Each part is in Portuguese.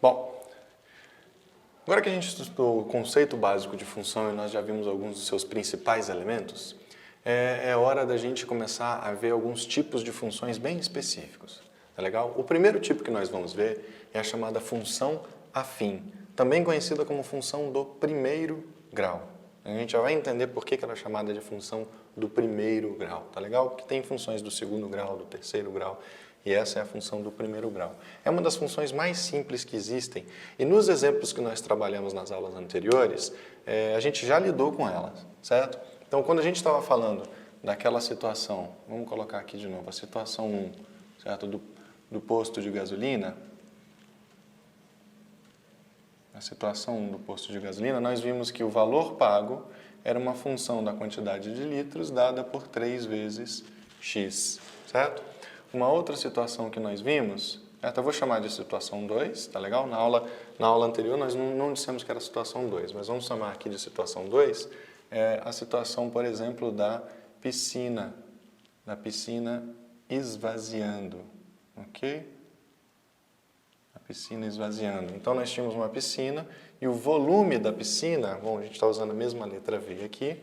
Bom, agora que a gente estudou o conceito básico de função e nós já vimos alguns dos seus principais elementos, é hora da gente começar a ver alguns tipos de funções bem específicos. Tá legal? O primeiro tipo que nós vamos ver é a chamada função afim, também conhecida como função do primeiro grau. A gente já vai entender por que ela é chamada de função do primeiro grau, tá legal? Porque tem funções do segundo grau, do terceiro grau, e essa é a função do primeiro grau. É uma das funções mais simples que existem, e nos exemplos que nós trabalhamos nas aulas anteriores, a gente já lidou com elas, certo? Então, quando a gente estava falando daquela situação, vamos colocar aqui de novo, a situação 1, certo? Do posto de gasolina, na situação 1 do posto de gasolina, nós vimos que o valor pago era uma função da quantidade de litros dada por 3 vezes x, certo? Uma outra situação que nós vimos, eu vou chamar de situação 2, tá legal? Na aula anterior nós não dissemos que era a situação 2, mas vamos chamar aqui de situação 2, a situação, por exemplo, da piscina esvaziando, ok? A piscina esvaziando. Então, nós tínhamos uma piscina e o volume da piscina, bom, a gente está usando a mesma letra V aqui,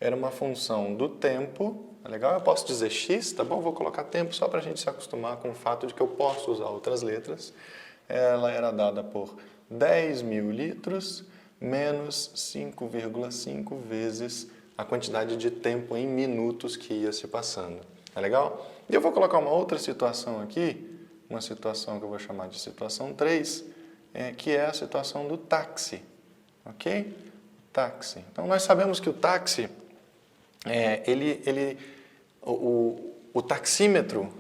era uma função do tempo, tá legal? Eu posso dizer x, tá bom? Vou colocar tempo só para a gente se acostumar com o fato de que eu posso usar outras letras. Ela era dada por 10.000 litros menos 5,5 vezes a quantidade de tempo em minutos que ia se passando, tá legal? E eu vou colocar uma outra situação aqui, uma situação que eu vou chamar de situação 3, que é a situação do táxi, ok? Táxi. Então, nós sabemos que o táxi, o taxímetro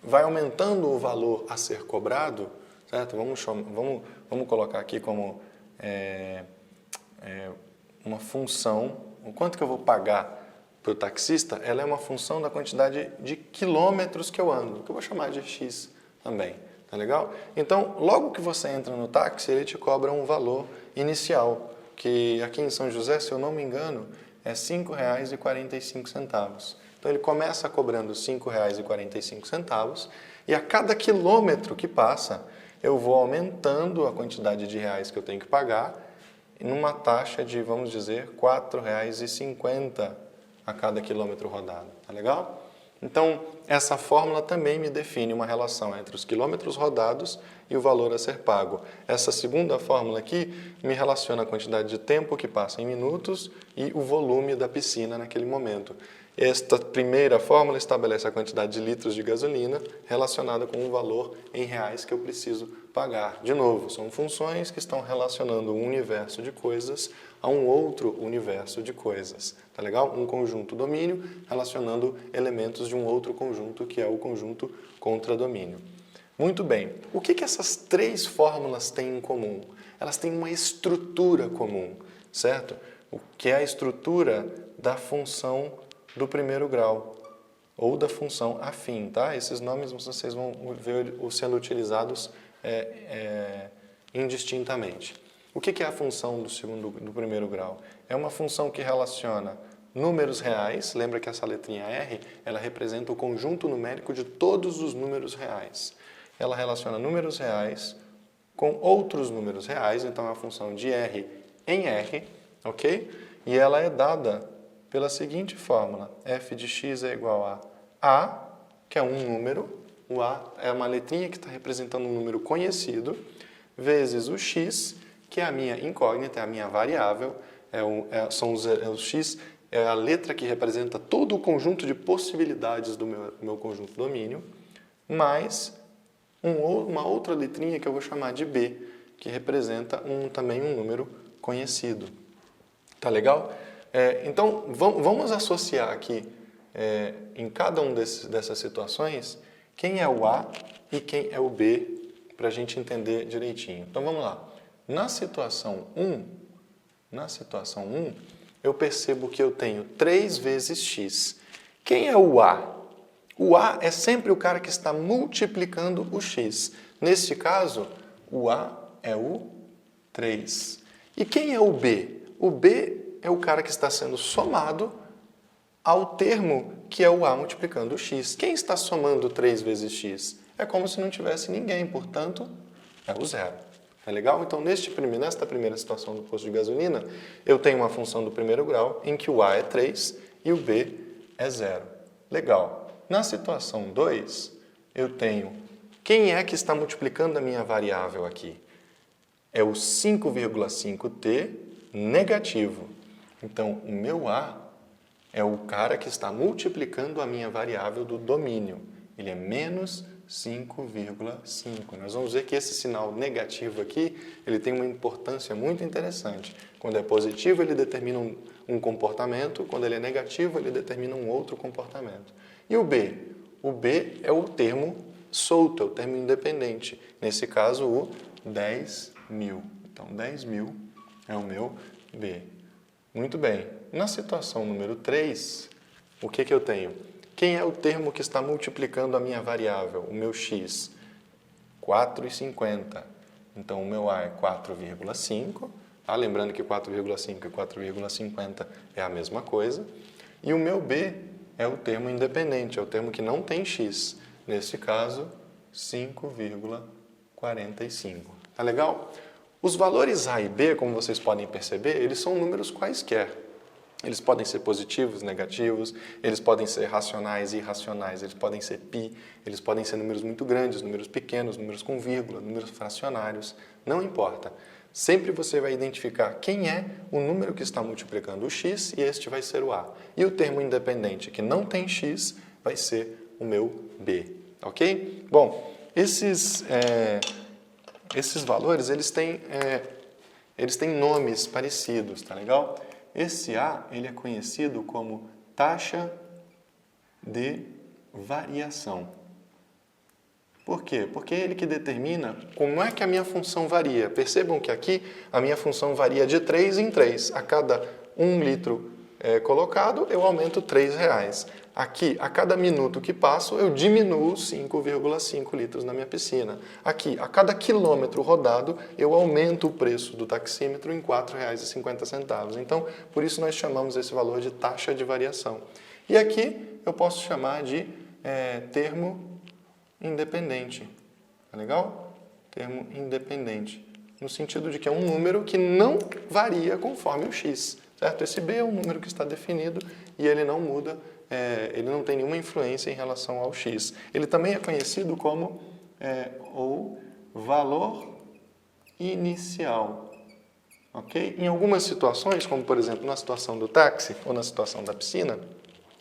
vai aumentando o valor a ser cobrado, certo? Vamos colocar aqui como uma função, o quanto que eu vou pagar para o taxista, ela é uma função da quantidade de quilômetros que eu ando, que eu vou chamar de x também, tá legal? Então, logo que você entra no táxi, ele te cobra um valor inicial, que aqui em São José, se eu não me engano, é R$ 5,45. Então, ele começa cobrando R$ 5,45 e a cada quilômetro que passa, eu vou aumentando a quantidade de reais que eu tenho que pagar numa taxa de, vamos dizer, R$ 4,50 a cada quilômetro rodado, tá legal? Então, essa fórmula também me define uma relação entre os quilômetros rodados e o valor a ser pago. Essa segunda fórmula aqui me relaciona a quantidade de tempo que passa em minutos e o volume da piscina naquele momento. Esta primeira fórmula estabelece a quantidade de litros de gasolina relacionada com o valor em reais que eu preciso pagar. De novo, são funções que estão relacionando um universo de coisas a um outro universo de coisas. Tá legal? Um conjunto domínio relacionando elementos de um outro conjunto, que é o conjunto contradomínio. Muito bem. O que essas 3 fórmulas têm em comum? Elas têm uma estrutura comum, certo? O que é a estrutura da função do primeiro grau, ou da função afim, tá? Esses nomes vocês vão ver sendo utilizados indistintamente. O que é a função do primeiro grau? É uma função que relaciona números reais, lembra que essa letrinha R, ela representa o conjunto numérico de todos os números reais. Ela relaciona números reais com outros números reais, então é uma função de R em R, ok? E ela é dada pela seguinte fórmula: f de x é igual a, que é um número, o a é uma letrinha que está representando um número conhecido, vezes o x, que é a minha incógnita, é a minha variável, o x é a letra que representa todo o conjunto de possibilidades do meu conjunto domínio, mais uma outra letrinha que eu vou chamar de b, que representa também um número conhecido. Tá legal? Então, vamos associar aqui, em cada uma dessas situações, quem é o A e quem é o B, para a gente entender direitinho. Então, vamos lá. Na situação 1, eu percebo que eu tenho 3 vezes x. Quem é o A? O A é sempre o cara que está multiplicando o x. Neste caso, o A é o 3. E quem é o B? O B é o cara que está sendo somado ao termo que é o A multiplicando o x. Quem está somando 3 vezes x? É como se não tivesse ninguém, portanto, é o zero. É legal? Então, nesta primeira situação do posto de gasolina, eu tenho uma função do primeiro grau em que o A é 3 e o B é 0. Legal. Na situação 2, eu tenho quem é que está multiplicando a minha variável aqui? É o 5,5t negativo. Então, o meu A é o cara que está multiplicando a minha variável do domínio. Ele é menos 5,5. Nós vamos ver que esse sinal negativo aqui, ele tem uma importância muito interessante. Quando é positivo, ele determina um comportamento, quando ele é negativo, ele determina um outro comportamento. E o B? O B é o termo solto, é o termo independente. Nesse caso, o 10.000. Então, 10.000 é o meu B. Muito bem. Na situação número 3, o que eu tenho? Quem é o termo que está multiplicando a minha variável, o meu x? 4,50. Então, o meu A é 4,5. Tá? Lembrando que 4,5 e 4,50 é a mesma coisa. E o meu B é o termo independente, é o termo que não tem x. Nesse caso, 5,45. Tá legal? Os valores A e B, como vocês podem perceber, eles são números quaisquer. Eles podem ser positivos, negativos, eles podem ser racionais e irracionais, eles podem ser π, eles podem ser números muito grandes, números pequenos, números com vírgula, números fracionários, não importa. Sempre você vai identificar quem é o número que está multiplicando o x e este vai ser o A. E o termo independente que não tem x vai ser o meu B, ok? Bom, esses valores, eles têm nomes parecidos, tá legal? Esse A, ele é conhecido como taxa de variação. Por quê? Porque é ele que determina como é que a minha função varia. Percebam que aqui a minha função varia de 3 em 3. A cada 1 litro colocado, eu aumento R$3. Aqui, a cada minuto que passo, eu diminuo 5,5 litros na minha piscina. Aqui, a cada quilômetro rodado, eu aumento o preço do taxímetro em R$ 4,50. Então, por isso nós chamamos esse valor de taxa de variação. E aqui eu posso chamar de termo independente. Tá legal? Termo independente. No sentido de que é um número que não varia conforme o x. Certo? Esse B é um número que está definido e ele não muda. Ele não tem nenhuma influência em relação ao x. Ele também é conhecido como o valor inicial. Okay? Em algumas situações, como por exemplo na situação do táxi ou na situação da piscina,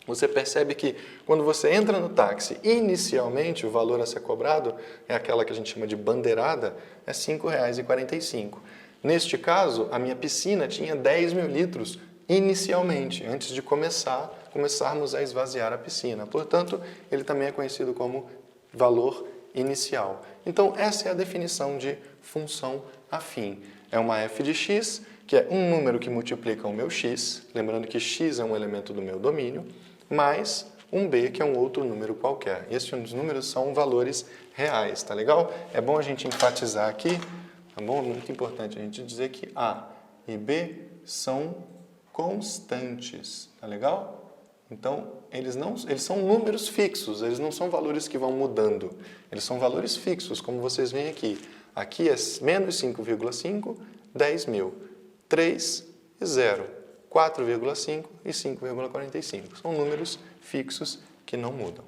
você percebe que quando você entra no táxi, inicialmente o valor a ser cobrado é aquela que a gente chama de bandeirada, é R$ 5,45. Neste caso, a minha piscina tinha 10.000 litros inicialmente, antes de começarmos a esvaziar a piscina. Portanto, ele também é conhecido como valor inicial. Então, essa é a definição de função afim. É uma f de x, que é um número que multiplica o meu x, lembrando que x é um elemento do meu domínio, mais um b, que é um outro número qualquer. Esses números são valores reais, tá legal? É bom a gente enfatizar aqui, tá bom? Muito importante a gente dizer que A e B são constantes, tá legal? Então, eles são números fixos, eles não são valores que vão mudando. Eles são valores fixos, como vocês veem aqui. Aqui é menos 5,5, 10.000. 3 e 0. 4,5 e 5,45. São números fixos que não mudam.